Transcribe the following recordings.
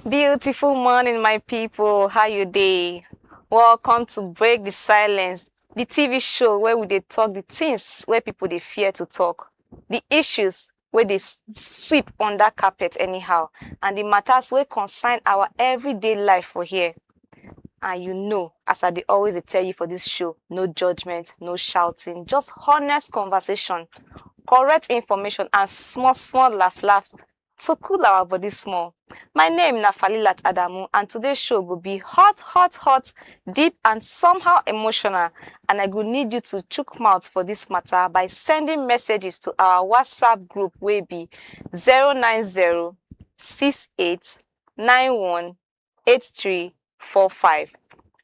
Beautiful morning, my people. How you dey? Welcome to Break the Silence, the TV show where we dey talk the things where people dey fear to talk, the issues where they sweep under carpet anyhow, and the matters wey concern our everyday life for here. And you know, as I dey always dey tell you for this show, no judgment, no shouting, just honest conversation, correct information, and small laugh to cool our body small. My name na Falilat Adamu, and today's show will be hot, deep, and somehow emotional. And I go need you to chook mouth for this matter by sending messages to our WhatsApp group wey be 09068918345.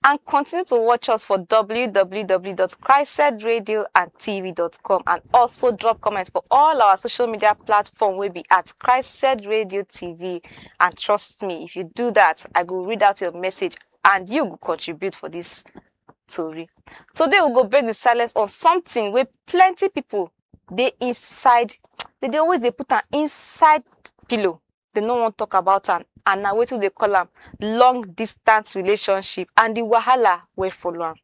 And continue to watch us for www.CHRICEDRadioTV.com, and also drop comments for all our social media platform will be at CHRICED Radio TV. And trust me, if you do that, I will read out your message and you will contribute for this story. Today we'll go break the silence on something where plenty people they inside, they always they put an inside pillow. They no want talk about am, and now wetin they call am long distance relationship and the wahala wey follow am.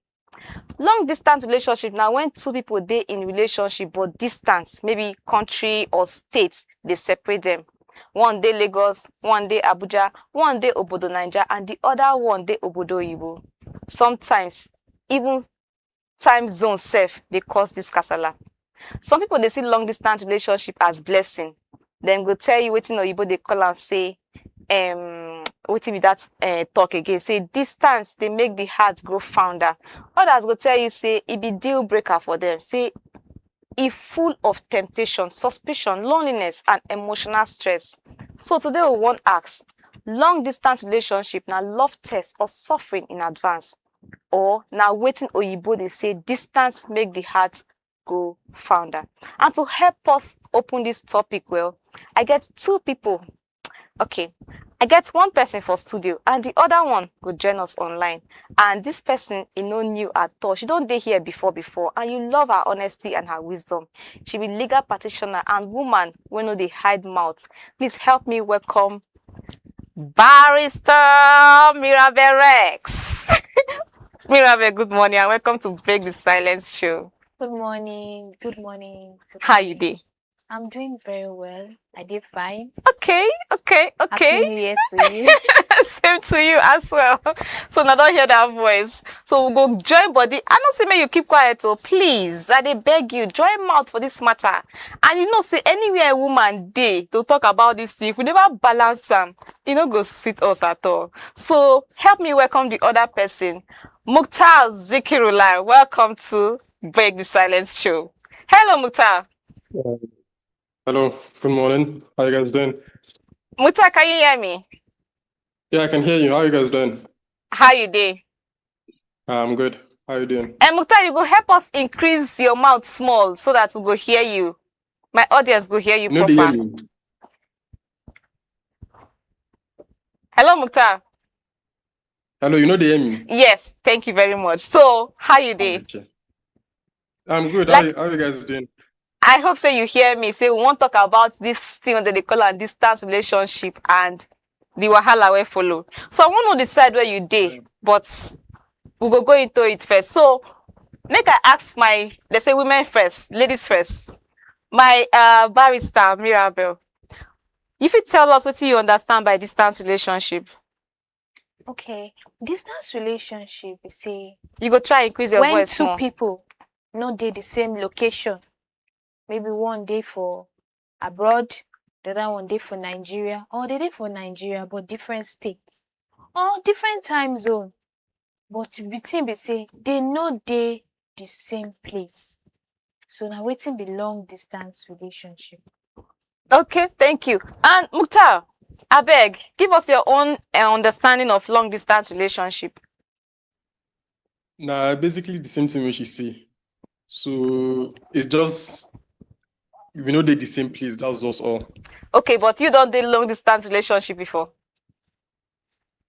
Long distance relationship now when two people dey in relationship but distance, maybe country or state, they separate them. One dey Lagos, one dey Abuja, one dey Obodo Naija, and the other one dey Obodo Oyibo. Sometimes even time zone sef dey cause this kasala. Some people they see long distance relationship as blessing. Then go tell you wetin Oyibo dey call am say wetin be that talk again, say distance they make the heart grow founder. Others go tell you say it be deal breaker for them, say e full of temptation, suspicion, loneliness, and emotional stress. So today we wan ask, long distance relationship na love test or suffering in advance, or na wetin Oyibo dey say distance make the heart go founder? And to help us open this topic well, I get two people. Okay, I get one person for studio and the other one go join us online. And this person is no new at all. She don't dey here before, and you love her honesty and her wisdom. She be legal practitioner and woman wey no dey hide mouth. Please help me welcome Barrister Mirabel Rex. Mirabel, good morning and welcome to Break the Silence show. Good morning. Good morning. How you dey? I'm doing very well. I did fine. Okay. Happy New Year to you. Same to you as well. So now don't hear that voice. So we'll go join body. I don't say may you keep quiet, oh please. I dey beg you, join mouth for this matter. And you know, say anywhere a woman dey to talk about this thing, if we never balance them, it no go sweet us at all. So help me welcome the other person, Mukhtar Zikirullah. Welcome to Break the Silence show. Hello, Mukhtar. Hello, good morning. How you guys doing? Mukhtar, can you hear me? Yeah, I can hear you. How you guys doing? How you dey? I'm good. How you doing? And Mukhtar, you go help us increase your mouth small so that we go hear you. My audience go hear you You know they hear proper. me? Hello, Mukhtar. Hello, you know they hear me? Yes, thank you very much. So, how you dey? Okay. I'm good. Like- How you guys doing? I hope say you hear me. Say we want to talk about this thing that they call a distance relationship and the wahala wey follow. So I want to decide where you dey, but we go into it first. So make I ask let's say women first, ladies first. My barrister Mirabel, if you tell us what you understand by distance relationship, Okay. Distance relationship, you say, you go try increase your when voice two more. people no dey the same location, maybe one day for abroad, the other one day for Nigeria, or they dey for Nigeria but different states, or different time zone. But the thing be say they no dey the same place. So now wetin be long distance relationship? Okay, thank you. And Mukhtar, abeg, give us your own understanding of long distance relationship. Nah, basically the same thing which you see. So it's just we know they're the same place. That's just all. Okay, but you don't do long distance relationship before.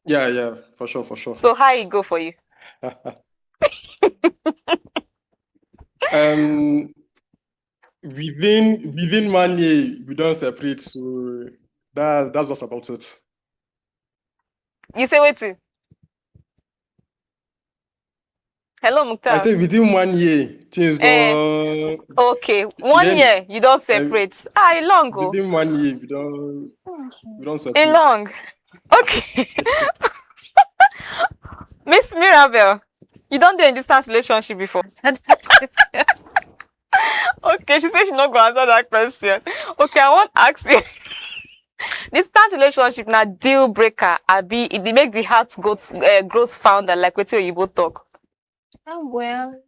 Yeah, for sure. So how it go for you? Within 1 year we don't separate, so that's what's about it. You say wetin? Hello, I Mukhtar. say within 1 year, things don't. Okay, 1 year Then you don't separate. E long o. within 1 year, we don't E separate. long. Okay. Miss Mirabel, you don't do a distance relationship before. Answer that question. Okay, she said she not gonna answer that question. Okay, I want to ask you. Distance relationship na deal breaker abi it dey make the heart growth founder like wetin oyibo talk. Well,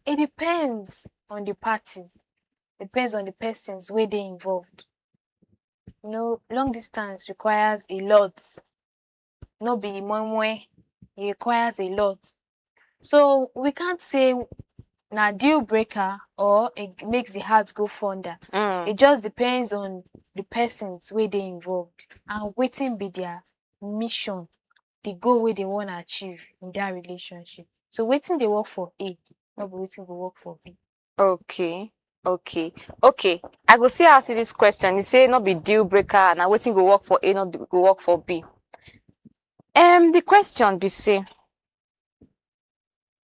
it depends on the parties. Depends on the persons wey dey involved. You know, long distance requires a lot. No be moi. It requires a lot. So we can't say na deal breaker or it makes the heart go fonder. It just depends on the persons wey dey involved and wetin be their mission, the goal wey they want to achieve in that relationship. So wetin dey work for A, no be wetin go work for B. Okay. I go still ask you this question. You say not be deal breaker na wetin go work for A, not go work for B. The question be say,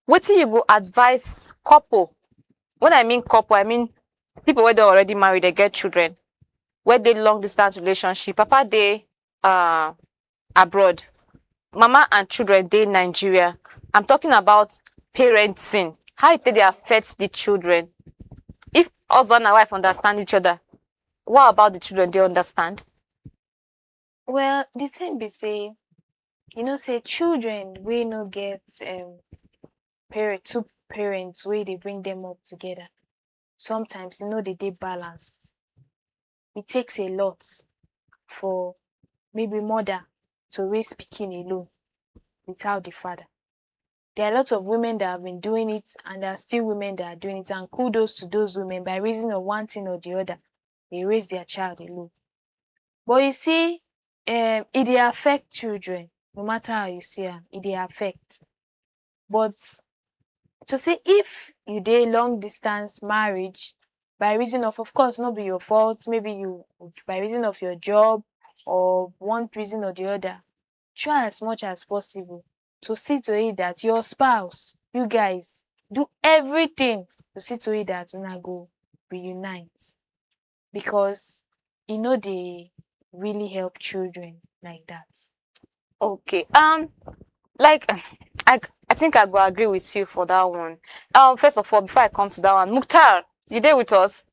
wetin you go advise couple? When I mean couple, I mean people wey don already married, they get children, where dey long distance relationship. Papa dey abroad, mama and children dey Nigeria. I'm talking about parenting. How it dey affect the children? If husband and wife understand each other, what about the children? They understand? Well, the thing be say, you know, say children wey no get two parents wey dey bring them up together. Sometimes you know they dey balanced. It takes a lot for maybe mother to raise pikin alone without the father. There are a lot of women that have been doing it, and there are still women that are doing it, and kudos to those women. By reason of one thing or the other, they raise their child alone. But you see, it dey affect children, no matter how you see am, it dey affect. But to say if you dey long distance marriage, by reason of course, not be your fault, maybe you, by reason of your job or one reason or the other, try as much as possible to see to it that your spouse, you guys, do everything to see to it that una go reunite, because e no dey really help children like that. Okay. Like I think I go agree with you for that one. First of all, before I come to that one, Mukhtar, you there with us?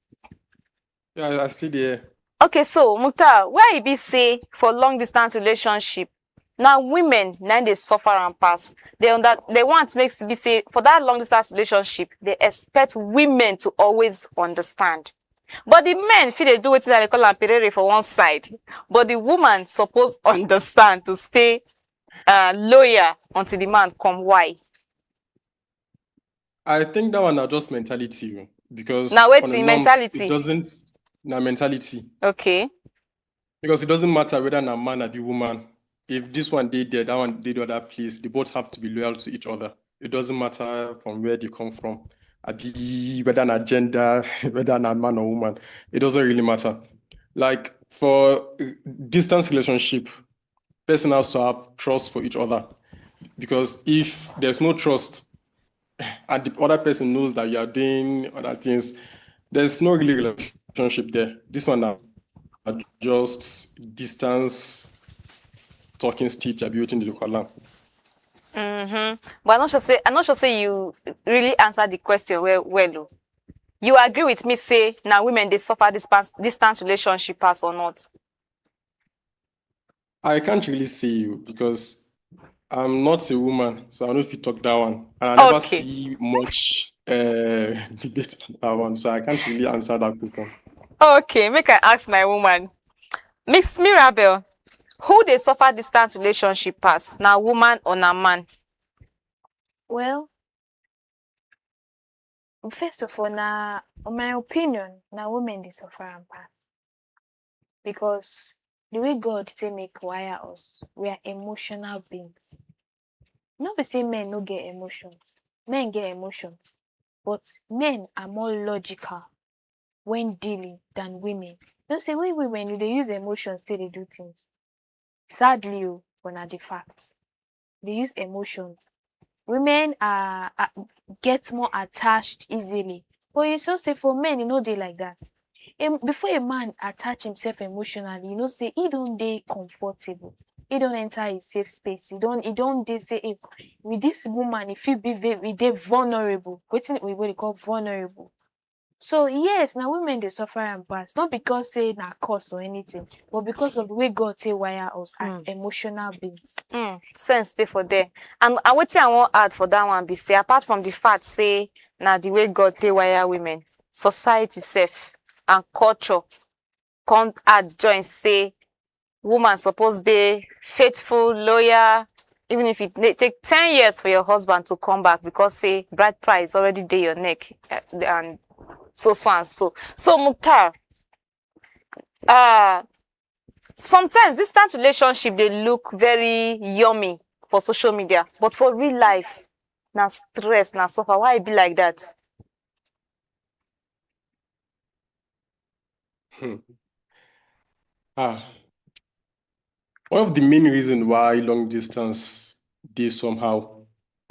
Yeah, I still there. Okay, so Mukhtar, where e be say for long distance relationship, now women now they suffer and pass. They want makes be say for that long distance relationship, they expect women to always understand. But the men feel they do wetin they call am perere for one side, but the woman suppose understand to stay loyal until the man come. Why? I think that one are just mentality, because Now on the wetin norms, mentality? it doesn't na mentality. Okay. Because it doesn't matter whether na man or be woman. If this one did there, that one did the other place, they both have to be loyal to each other. It doesn't matter from where they come from. Whether na gender, whether na man or woman, it doesn't really matter. Like for distance relationship, person has to have trust for each other. Because if there's no trust and the other person knows that you are doing other things, there's no really relationship there. This one are just distance talking stage wetin dey call am. But I'm not sure say you really answer the question well. You agree with me say now women they suffer distance relationship pass or not? I can't really say you because I'm not a woman, so I don't know if you talk that one. And I never Okay. see much debate on that one, so I can't really answer that question. Okay, make I ask my woman. Miss Mirabel, who they suffer distance relationship pass? Now woman or na man? Well, first of all, na on my opinion, na women dey suffer and pass, because the way God say make wire us, we are emotional beings. No be say men no get emotions. Men get emotions, but men are more logical when dealing than women. You know say we women we dey use emotions till they do things. Sadly, but not the facts. They use emotions. Women get more attached easily. But you so say for men, they like that. Before a man attach himself emotionally, say he don't dey comfortable. He don't enter his safe space. He don't dey say, hey, with this woman, if he be very vulnerable. Wetin we call vulnerable. So yes, now women they suffer and pass. Not because say na cause or anything, but because of the way God say wire us as emotional beings. Sense dey for there. And wetin I wan add for that one be say, apart from the fact say na the way God take wire women, society sef and culture come add join say woman suppose dey faithful, loyal, even if it take 10 years for your husband to come back because say bride price already dey your neck, and so and so. So Mukhtar, sometimes distant relationship dey look very yummy for social media, but for real life na stress, na suffer. Why e be like that? One of the main reasons why long distance dey somehow,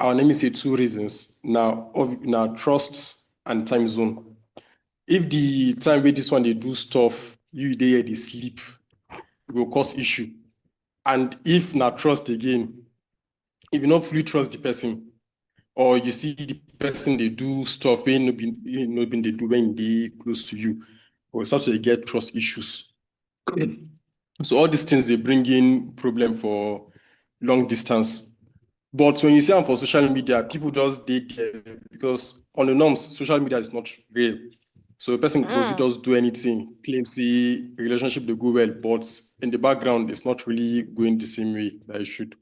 let me say 2 reasons. Now trust and time zone. If the time wey this one dey do stuff, you dey here dey sleep, e go cause issue. And if na trust again, if you not fully trust the person, or you see the person dey do stuff wey no been dey do when dey close to you, or start to get trust issues. So all these things they bring in problem for long distance. But when you see them for social media, people just dey there because on the norms, social media is not real. So a person could just do anything, claim see relationship they go well, but in the background, it's not really going the same way that it should.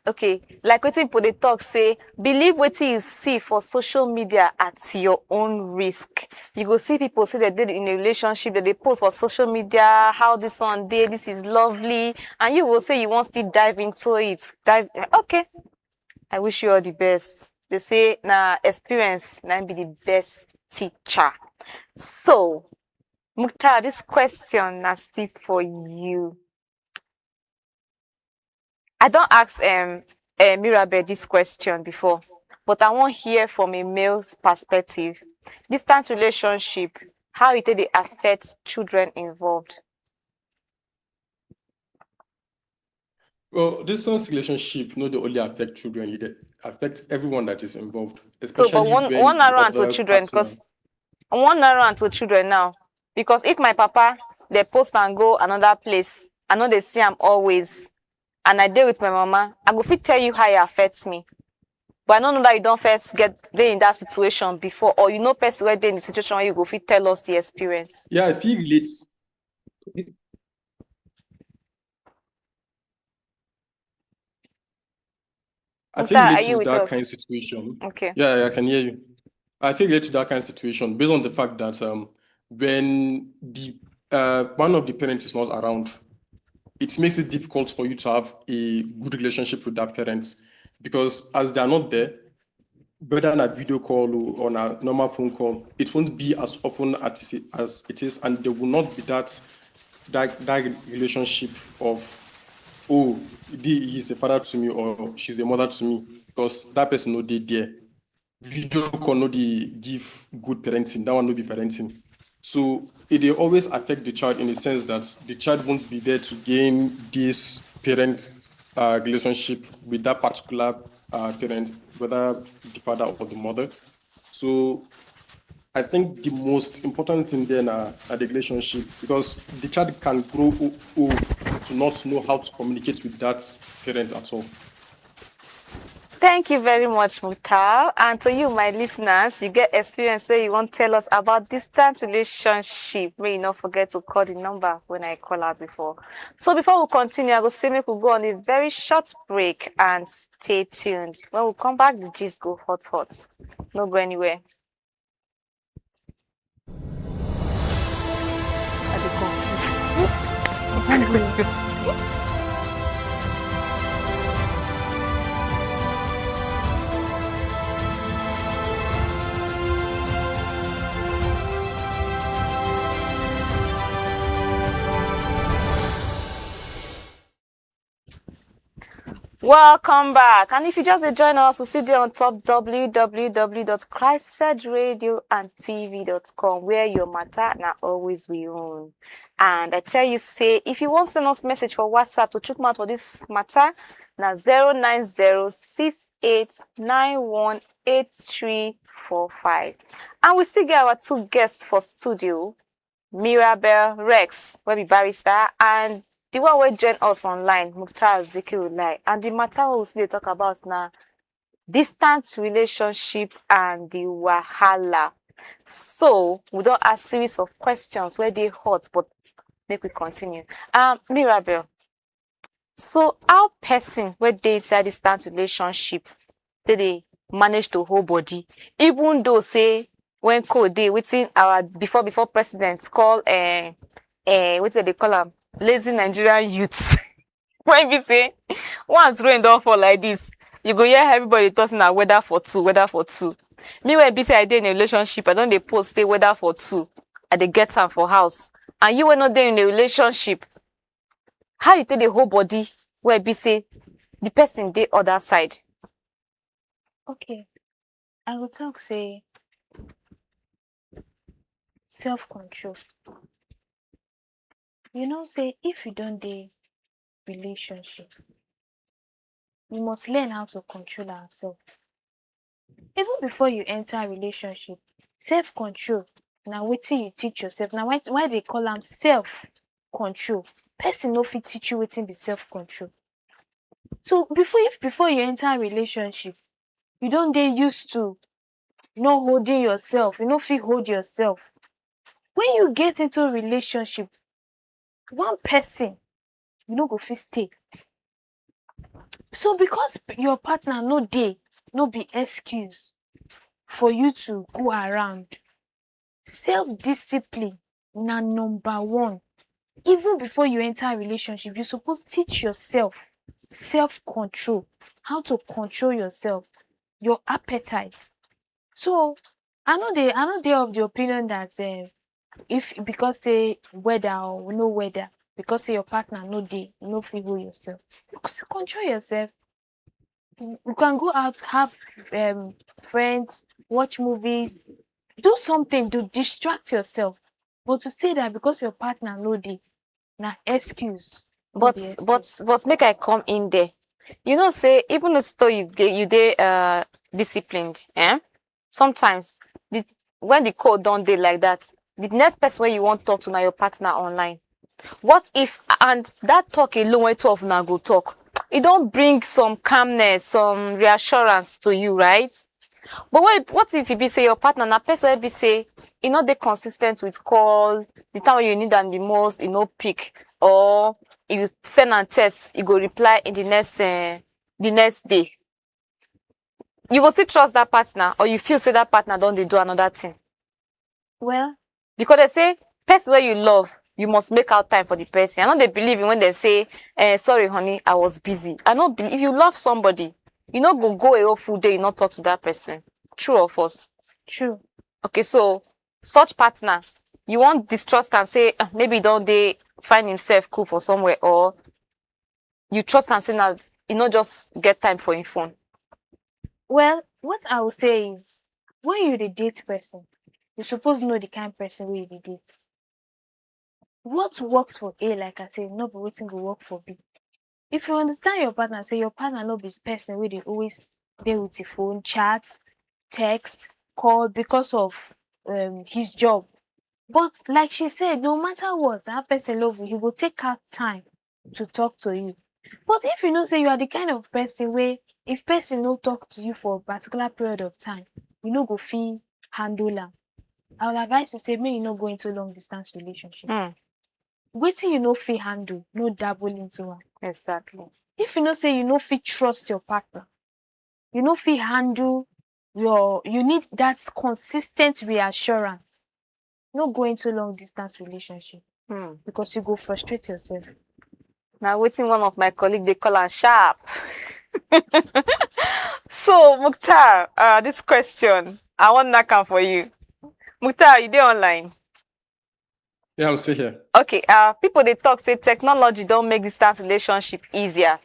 Okay, like wetin people dey talk say, believe wetin you see for social media at your own risk. You go see people say they did in a relationship, that they post for social media, how this one dey, this is lovely, and you will say you want to dive into it. Okay, I wish you all the best. They say na experience na be the best teacher. So, Mukhtar, this question na still for you. I don't ask Mirabel this question before, but I want to hear from a male's perspective. Distant relationship, how it dey affect children involved? Well, distance relationship no dey only affect children, it affect everyone that is involved. So, Especially but one when the narrow to other children, partner. because one narrow to children now, because if my papa they post and go another place, I know they see I'm always, and I deal with my mama, I go fit tell you how it affects me. But I don't know that you don't first get there in that situation before, or you know person where they in the situation where you go fit tell us the experience. Yeah, I feel relates. I feel Mukhtar, are relate you to with that us? kind of situation. Okay. Yeah, I can hear you. I feel relate to that kind of situation based on the fact that when the one of the parents is not around, it makes it difficult for you to have a good relationship with that parent, because as they are not there, whether on a video call or on a normal phone call, it won't be as often as it is, and there will not be that relationship of, oh, he's a father to me or she's a mother to me, because that person no dey there. Video call no dey give good parenting, that one no be parenting. So it will always affect the child in the sense that the child won't be there to gain this parent relationship with that particular parent, whether the father or the mother. So I think the most important thing then are the relationship, because the child can grow old to not know how to communicate with that parent at all. Thank you very much, Mukhtar. And to you, my listeners, you get experience where you want to tell us about distant relationship. May you not forget to call the number when I call out before. So before we continue, I will say we could go on a very short break and stay tuned. When we come back, the gist go hot. No go anywhere. I dey confused. Welcome back. And if you just join us, we'll see there on top www.CHRICED where your matter now always we own. And I tell you, say, if you want to send us message for WhatsApp to check out for this matter, now 09068918345. And we still get our two guests for studio, Mirabel Rex, where be barrister, and the one will join us online, Mukhtar Zikirulai. And the matter we will still talk about now, distant relationship and the wahala. So we don't ask series of questions where they hot, but make we continue. Mirabel, so how person where they inside distant relationship, they manage to hold body, even though say when code they within our before presidents call what they call them lazy Nigerian youths. When we say once rain don't fall like this, you go hear everybody talking about weather for two. Me when be say I dey in a relationship, I don't they post say weather for two, I dey get am for house. And you were not there in a relationship. How you take the whole body where be say the person dey other side? Okay, I will talk say self-control. You know, say if you don't dey relationship, you must learn how to control ourselves. Even before you enter relationship, self-control na wetin you teach yourself. Now why they call am self-control? Person no fit teach you wetin be self-control. So before you enter relationship, you don't dey used to not holding yourself, you no fit hold yourself. When you get into a relationship, one person, you no go fit stay. So because your partner no dey, no be excuse for you to go around. Self-discipline na number one. Even before you enter a relationship, you suppose teach yourself self-control, how to control yourself, your appetite. So I know they of the opinion that if because say weather or no weather, because say your partner no dey, you no fit hold yourself. Because control yourself. You can go out, have friends, watch movies, do something to distract yourself. But to say that because your partner no dey, na excuse. But make I come in there. You know, say even though you dey disciplined, sometimes when the code don't dey like that, the next person where you want to talk to now your partner online. What if and that talk alone way two of now go talk? It don't bring some calmness, some reassurance to you, right? But what if you be say your partner na person will be say you know they consistent with call, the time when you need them the most, you know pick, or you send and text, you go reply in the next day. You go still trust that partner, or you feel say that partner don't they do another thing? Well, because they say person where you love, you must make out time for the person. I know they believe in when they say, sorry, honey, I was busy. I don't believe if you love somebody, you not go a whole full day, you not talk to that person. True or false? true. Okay, so such partner, you won't distrust and say maybe don't they find himself cool for somewhere, or you trust and say now you not just get time for your phone. Well, what I will say is when you the date person, you suppose know the kind of person where you dey date. What works for A, like I said, no be wetin go work for B. If you understand your partner, say your partner no be person where they always dey with the phone, chat, text, call because of his job. But like she said, no matter what, that person love you, he will take out time to talk to you. But if you know say you are the kind of person where if person no talk to you for a particular period of time, you no go fit handle am. I would advise you say make you no go into long distance relationship. Wetin you no fit handle, no dabble into am. Exactly. If you know say you no fit trust your partner, you no fit handle you need that consistent reassurance. No go into long distance relationship because you go frustrate yourself. Now waiting one of my colleagues they call her sharp. So Mukhtar, this question I want to come for you. Mukhtar, you there online? Yeah, I'm still here. Okay. People they talk say technology don't make distance relationship easier.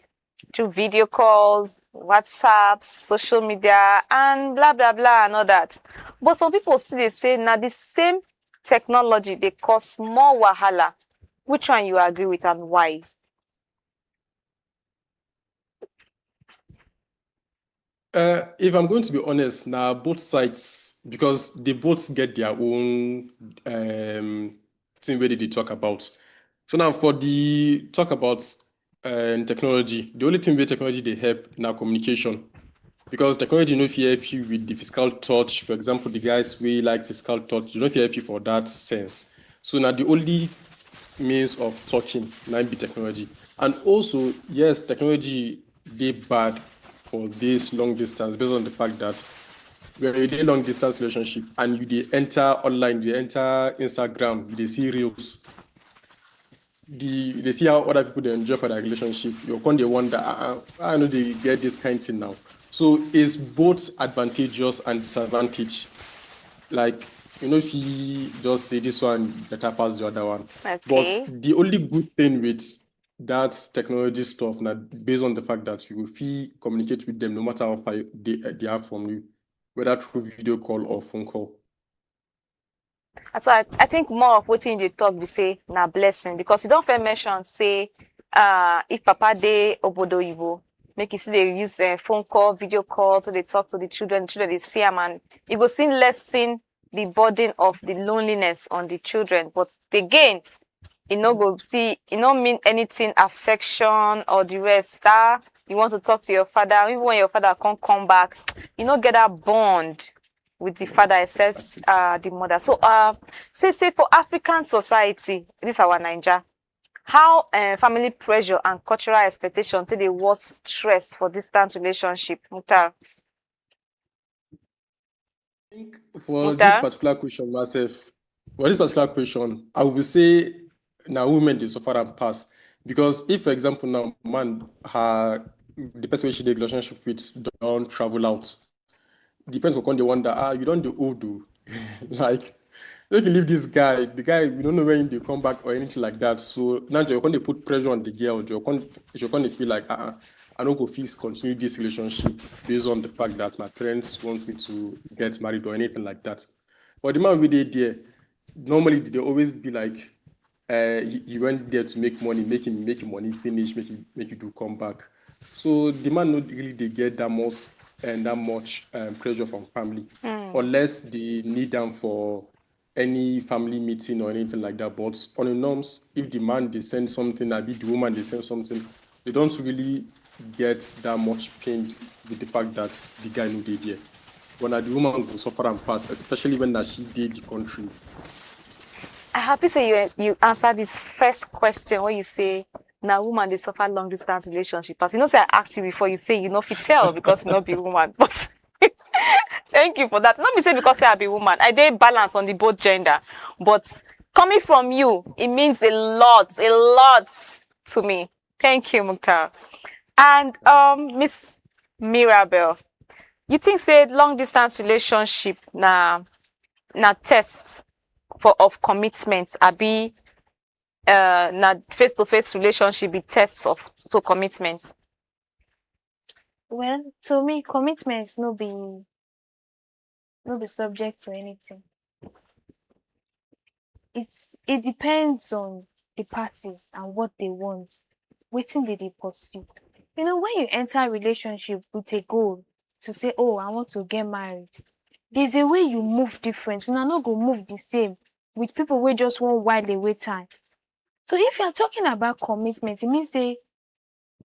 through video calls, WhatsApp, social media, and blah blah blah and all that. But some people still they say now the same technology they cause more wahala. Which one you agree with and why? If I'm going to be honest, now both sides, because they both get their own thing where they talk about. So now for the talk about technology, the only thing where technology they help now communication. Because technology no fit help you with the physical touch. For example, the guys we like physical touch, you know fit help you for that sense. So now the only means of talking might be technology. And also, yes, technology they bad for this long distance based on the fact that when you dey long distance relationship and you dey enter online, you dey enter Instagram, you dey see reels, they see how other people they enjoy for their relationship. You come they wonder, I know they get this kind of thing now. So it's both advantageous and disadvantage. Like, you know, if you just say this one better pass the other one. Okay. But the only good thing with that technology stuff now, based on the fact that you will feel communicate with them no matter how far they are from you, whether through video call or phone call. So I think more of what in the talk we say na blessing because you don't fair mention say if papa dey obodo Ibo, make you see they use phone call, video call so they talk to the children they see them and you go see lessen the burden of the loneliness on the children. But again, you no go see, you no mean anything affection or the rest. You want to talk to your father, even when your father can't come back, you no get that bond with the father except the mother. So say for African society, this is our Naija, how family pressure and cultural expectation to the worst stress for distant relationship, Mukhtar? I think for this particular question, myself, for this particular question, I would say now women they suffer and pass. Because if, for example, now man the person which the relationship with don't travel out, the person will come they wonder, you don't do old do. Like you can leave this guy, the guy we don't know when they come back or anything like that. So now you're going to put pressure on the girl, you're going to feel like I don't go feel continue this relationship based on the fact that my parents want me to get married or anything like that. But the man we did there, normally they always be like, you went there to make money, make your money finish, make you do come back. So the man not really they get that much pressure from family, unless they need them for any family meeting or anything like that. But on the norms, if the man they send something, I be the woman they send something, they don't really get that much pain with the fact that the guy no dey there. When the woman will suffer and pass, especially when that she did the country. I happy say you answer this first question when you say now woman they suffer long distance relationship. As you know, say I asked you before, you say you know fit tell because you not be woman. But thank you for that. Not me say because I be woman. I did balance on the both gender. But coming from you, it means a lot to me. Thank you, Mukhtar. And Miss Mirabel, you think say long distance relationship na test of commitment, abi na face-to-face relationship be tests of commitment? Well, to me, commitment no be subject to anything. It depends on the parties and what they want, wetin they pursue. You know, when you enter a relationship with a goal to say, oh, I want to get married, there's a way you move different. You not go move the same with people wey just want while away time. So if you are talking about commitment, it means say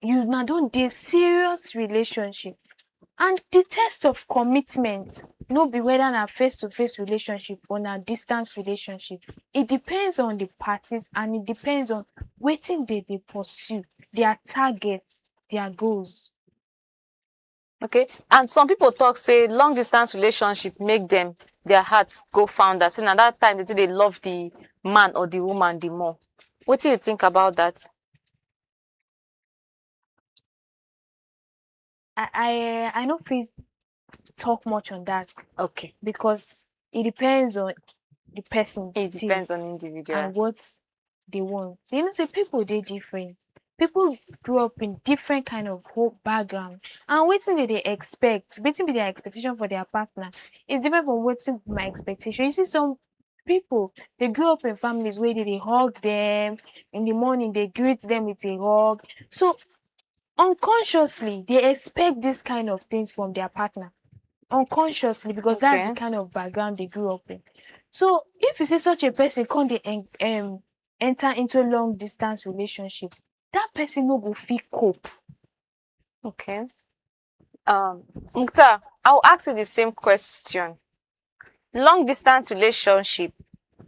you na don dey serious relationship. And the test of commitment no be whether na face-to-face relationship or na distance relationship. It depends on the parties and it depends on wetin they pursue, their targets, their goals. Okay, and some people talk say long distance relationship make them their hearts go founder. So now that time they love the man or the woman the more. What do you think about that? I no fit talk much on that. Okay, Because it depends on the person. it depends on individual. And what they want. So you know, say people they different. People grow up in different kind of whole background, and wetin dey expect, wetin be their expectation for their partner is different from wetin be my expectation. You see some people, they grow up in families where they hug them in the morning, they greet them with a hug. So unconsciously they expect this kind of things from their partner, unconsciously, because that's the Okay. kind of background they grew up in. So if you see such a person come dey enter into long distance relationship, that person no go fit cope. Okay. Mukhtar, I'll ask you the same question. Long distance relationship,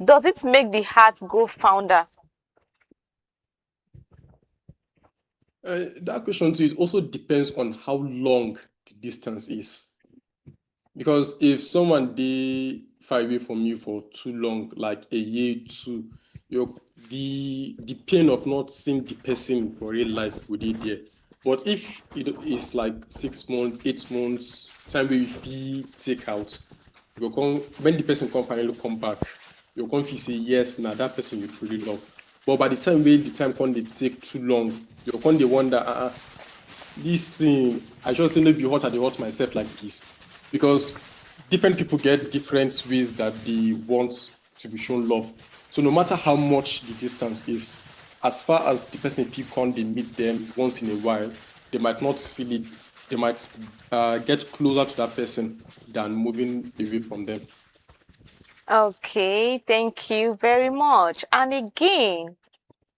does it make the heart go founder? That question too, it also depends on how long the distance is. Because if someone they far away from you for too long, like a year, two, the pain of not seeing the person for real life would be there. But if it is like 6 months, 8 months, time where you feel take out, you come when the person come finally come back, you come feel say yes, now that person you truly love. But by the time when the time come they take too long, you come they wonder, this thing, I just say maybe hot, I dey hurt myself like this. Because different people get different ways that they want to be shown love. So no matter how much the distance is, as far as the person feel come, they meet them once in a while, they might not feel it. They might get closer to that person than moving away from them. Okay, thank you very much. And again,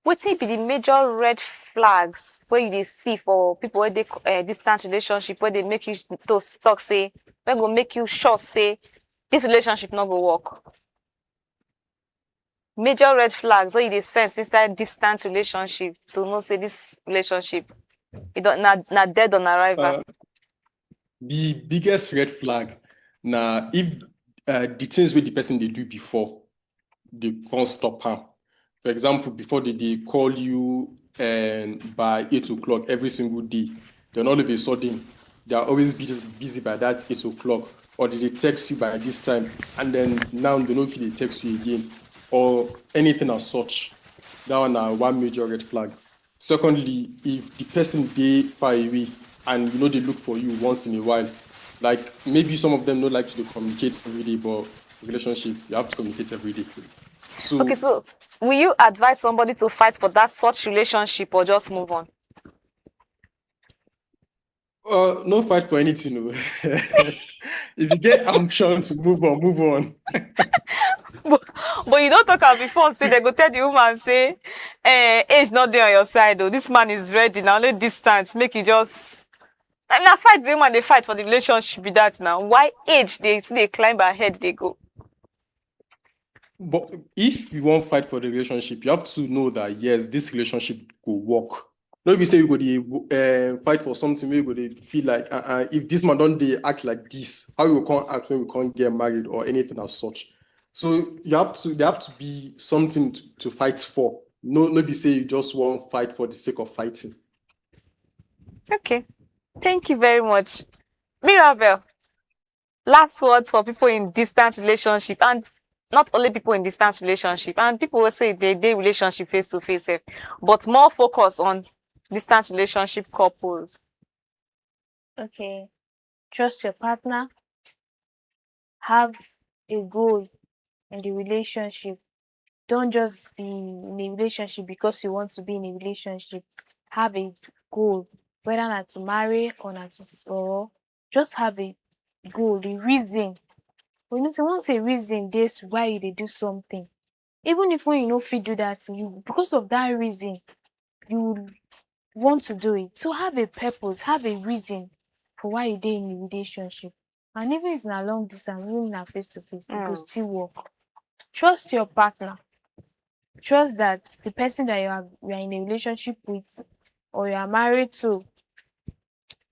wetin be the major red flags wey you dey see for people wey dey distant relationship wey dey make you to talk say, wey go make you sure say this relationship no go work? Major red flags wey you dey sense inside distant relationship to know say this relationship na dead on arrival. The biggest red flag na if the things wey the person dey do before they can't stop am. For example, before they call you by 8 o'clock every single day, then all of a sudden they are always busy by that 8 o'clock, or they text you by this time, and then now they know if they text you again or anything as such. That one na one major red flag. Secondly, if the person dey far away and you know they look for you once in a while, like maybe some of them don't like to communicate every day, but relationship you have to communicate every day. So Okay, so will you advise somebody to fight for that such relationship or just move on? no fight for anything. No. If you get unction to move on, move on. But you don't talk am before say they go tell the woman say age not there on your side though, this man is ready now, only distance make you just na fight the woman dey fight for the relationship be that now. Why age they still dey climb ahead they go? But if you want fight for the relationship, you have to know that yes, this relationship will work. No be say you go dey fight for something where you go dey feel like if this man don't dey act like this, how you can't act when we can't get married or anything as such. So there have to be something to fight for. No be say you just want fight for the sake of fighting. Okay, thank you very much. Mirabel, last words for people in distant relationship, and not only people in distant relationship, and people will say they relationship face to face, but more focus on distant relationship couples. Okay, trust your partner, have a goal in the relationship. Don't just be in a relationship because you want to be in a relationship. Have a goal, whether not to marry or not to, or just have a goal, a reason. But you know, say once a reason this why you dey do something, even if when you no fit do that, you because of that reason you want to do it. So have a purpose, have a reason for why you dey in a relationship. And even if na long distance, even na face to face, it go still work. Trust your partner. Trust that the person that you are in a relationship with or you are married to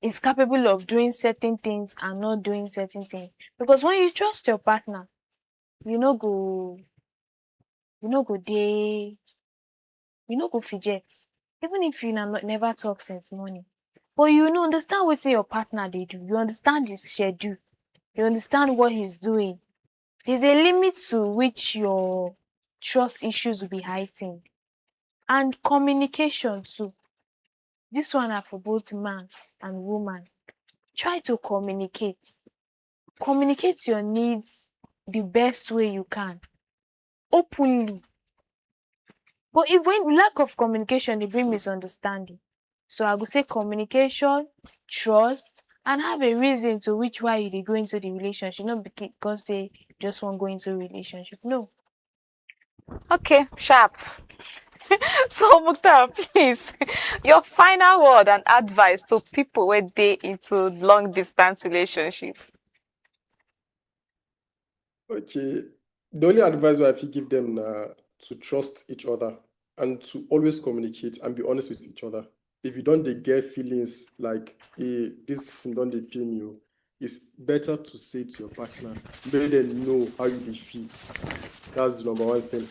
is capable of doing certain things and not doing certain things. Because when you trust your partner, you no go fidget. Even if you never talk since morning. But you know, understand wetin your partner dey do. You understand his schedule. You understand what he's doing. There's a limit to which your trust issues will be heightened. And communication too. This one are for both man and woman. Try to communicate. Communicate your needs the best way you can, openly. But if when lack of communication, they bring misunderstanding. So I would say communication, trust, and have a reason to which why you go into the relationship. Not because they just want to go into a relationship. No. Okay, sharp. So, Mukhtar, please, your final word and advice to people when they into long distance relationship. Okay. The only advice I feel give them to trust each other and to always communicate and be honest with each other. If you don't they get feelings like, hey, this thing don't they pain you, it's better to say to your partner, let them know how you feel. That's the number one thing.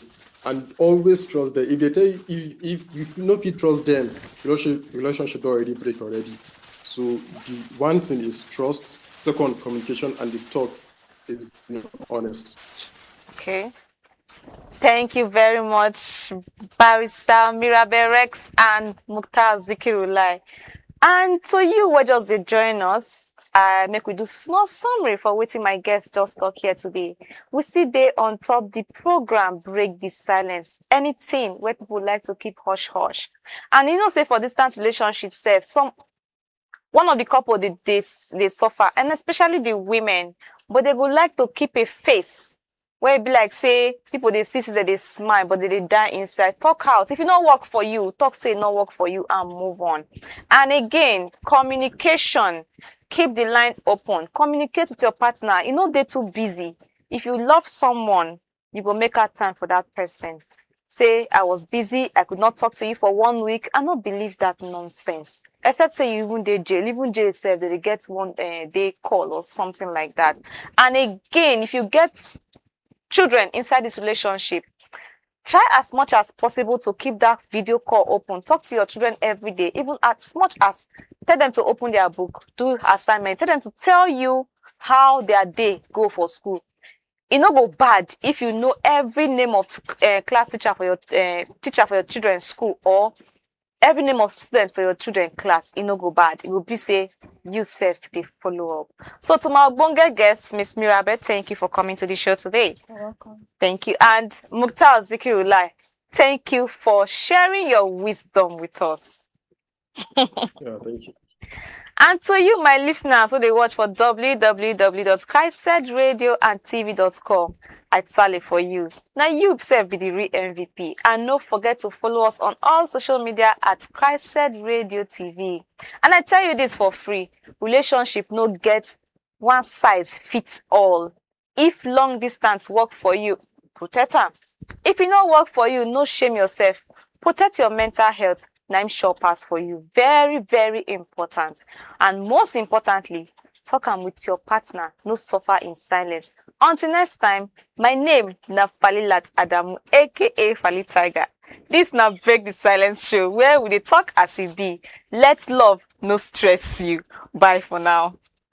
And always trust them. If they tell you, if you know you trust them, relationship already break already. So the one thing is trust, second communication, and the third is being honest. Okay. Thank you very much, Barrister Mirabel Rex and Mukhtar Zikirulai. And to you who just did join us, make we do small summary for wetin my guests just talk here today. We see they on top the program Break the Silence. Anything where people like to keep hush hush. And you know, say for distant relationship self, one of the couple they suffer, and especially the women, but they would like to keep a face where it be like, say, people they see that they smile, but they die inside. Talk out. If it not work for you, talk say it not work for you and move on. And again, communication. Keep the line open. Communicate with your partner. You know they're too busy. If you love someone, you go make out time for that person. Say, I was busy, I could not talk to you for 1 week. I don't believe that nonsense. Except say you even jail itself, they get one day call or something like that. And again, if you get children inside this relationship, try as much as possible to keep that video call open. Talk to your children every day, even as much as tell them to open their book, do assignments, tell them to tell you how their day go for school. It no go bad if you know every name of class teacher for your children's school, or every name of student for your children class. It no go bad. It will be say you self they follow up. So to my bonga guest, Miss Mirabel, thank you for coming to the show today. You're welcome. Thank you. And Mukhtar Zikirulai, thank you for sharing your wisdom with us. Yeah, thank you. And to you, my listeners, who they watch for www.CHRICEDRadioandTV.com, I tally for you. Now you self be the real MVP. And don't forget to follow us on all social media at CHRICED Radio TV. And I tell you this for free. Relationship no get one size fits all. If long distance work for you, protect her. If it not work for you, no shame yourself. Protect your mental health. Name sure pass for you. Very, very important. And most importantly, talk with your partner. No suffer in silence. Until next time, my name na Falilat Adamu, aka Fali Tiger. This na Break the Silence show where we dey talk as it be. Let love no stress you. Bye for now.